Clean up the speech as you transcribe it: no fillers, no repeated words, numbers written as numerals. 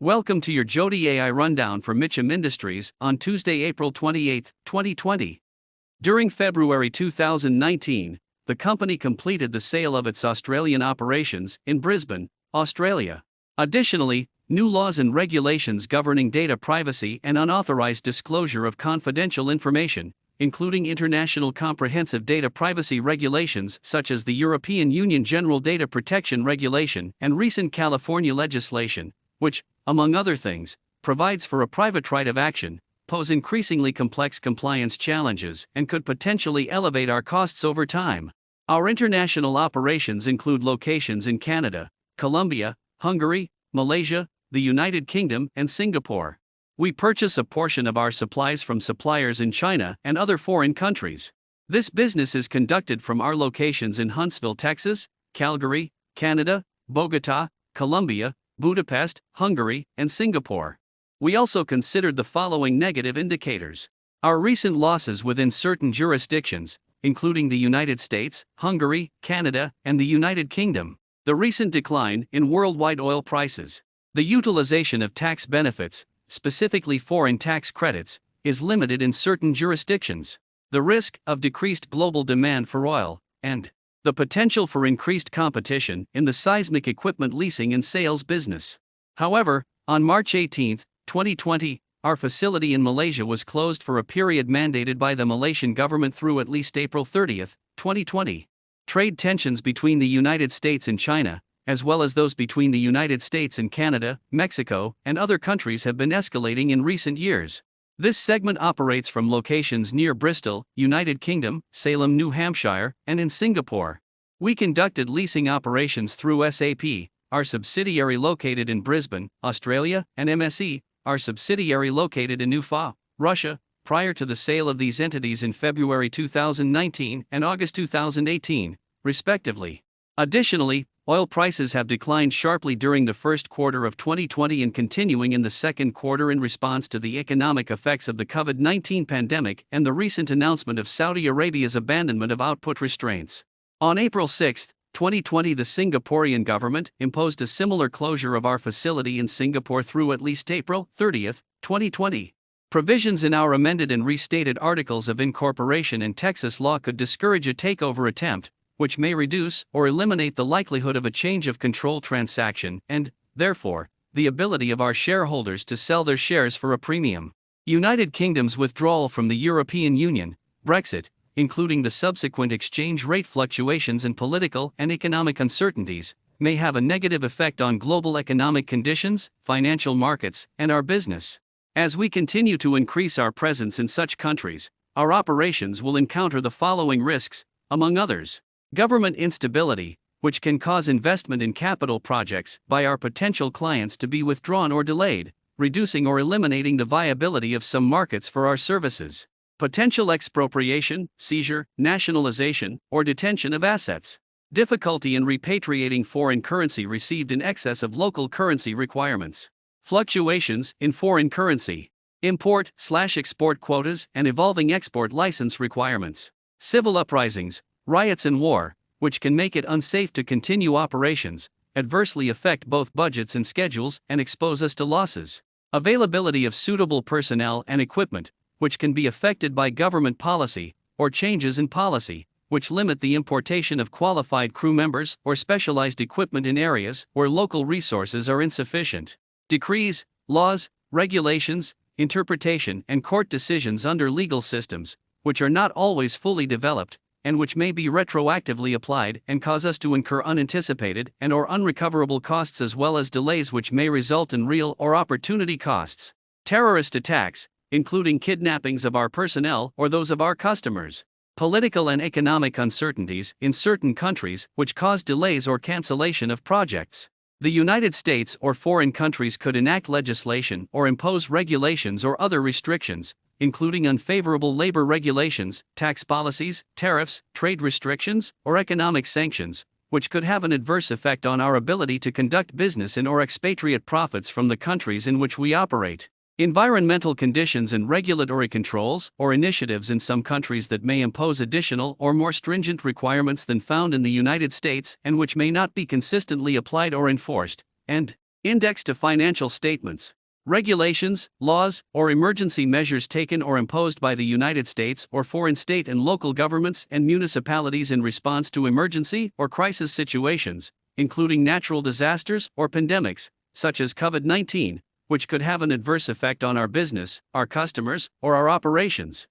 Welcome to your Jody AI Rundown for MITCHAM Industries on Tuesday, April 28, 2020. During February 2019, the company completed the sale of its Australian operations in Brisbane, Australia. Additionally, new laws and regulations governing data privacy and unauthorized disclosure of confidential information, including international comprehensive data privacy regulations such as the European Union General Data Protection Regulation and recent California legislation, which, among other things, provides for a private right of action, pose increasingly complex compliance challenges and could potentially elevate our costs over time. Our international operations include locations in Canada, Colombia, Hungary, Malaysia, the United Kingdom, and Singapore. We purchase a portion of our supplies from suppliers in China and other foreign countries. This business is conducted from our locations in Huntsville, Texas, Calgary, Canada, Bogota, Colombia, Budapest, Hungary, and Singapore. We also considered the following negative indicators. Our recent losses within certain jurisdictions, including the United States, Hungary, Canada, and the United Kingdom. The recent decline in worldwide oil prices. The utilization of tax benefits, specifically foreign tax credits, is limited in certain jurisdictions. The risk of decreased global demand for oil, and the potential for increased competition in the seismic equipment leasing and sales business. However, on March 18, 2020, our facility in Malaysia was closed for a period mandated by the Malaysian government through at least April 30, 2020. Trade tensions between the United States and China, as well as those between the United States and Canada, Mexico, and other countries have been escalating in recent years. This segment operates from locations near Bristol, United Kingdom, Salem, New Hampshire, and in Singapore. We conducted leasing operations through SAP, our subsidiary located in Brisbane, Australia, and MSE, our subsidiary located in Ufa, Russia, prior to the sale of these entities in February 2019 and August 2018, respectively. Additionally, oil prices have declined sharply during the first quarter of 2020 and continuing in the second quarter in response to the economic effects of the COVID-19 pandemic and the recent announcement of Saudi Arabia's abandonment of output restraints. On April 6, 2020, the Singaporean government imposed a similar closure of our facility in Singapore through at least April 30, 2020. Provisions in our amended and restated Articles of Incorporation and Texas law could discourage a takeover attempt, which may reduce or eliminate the likelihood of a change of control transaction and, therefore, the ability of our shareholders to sell their shares for a premium. United Kingdom's withdrawal from the European Union, Brexit, including the subsequent exchange rate fluctuations and political and economic uncertainties, may have a negative effect on global economic conditions, financial markets, and our business. As we continue to increase our presence in such countries, our operations will encounter the following risks, among others. Government instability, which can cause investment in capital projects by our potential clients to be withdrawn or delayed, reducing or eliminating the viability of some markets for our services. Potential expropriation, seizure, nationalization, or detention of assets. Difficulty in repatriating foreign currency received in excess of local currency requirements. Fluctuations in foreign currency. Import/export quotas and evolving export license requirements. Civil uprisings, riots and war, which can make it unsafe to continue operations, adversely affect both budgets and schedules, and expose us to losses. Availability of suitable personnel and equipment, which can be affected by government policy, or changes in policy, which limit the importation of qualified crew members or specialized equipment in areas where local resources are insufficient. Decrees, laws, regulations, interpretation, and court decisions under legal systems, which are not always fully developed, and which may be retroactively applied and cause us to incur unanticipated and/or unrecoverable costs as well as delays which may result in real or opportunity costs. Terrorist attacks, including kidnappings of our personnel or those of our customers. Political and economic uncertainties in certain countries which cause delays or cancellation of projects. The United States or foreign countries could enact legislation or impose regulations or other restrictions, including unfavorable labor regulations, tax policies, tariffs, trade restrictions, or economic sanctions, which could have an adverse effect on our ability to conduct business in or expatriate profits from the countries in which we operate. Environmental conditions and regulatory controls or initiatives in some countries that may impose additional or more stringent requirements than found in the United States and which may not be consistently applied or enforced, and Index to financial statements. Regulations, laws, or emergency measures taken or imposed by the United States or foreign state and local governments and municipalities in response to emergency or crisis situations, including natural disasters or pandemics, such as COVID-19, which could have an adverse effect on our business, our customers, or our operations.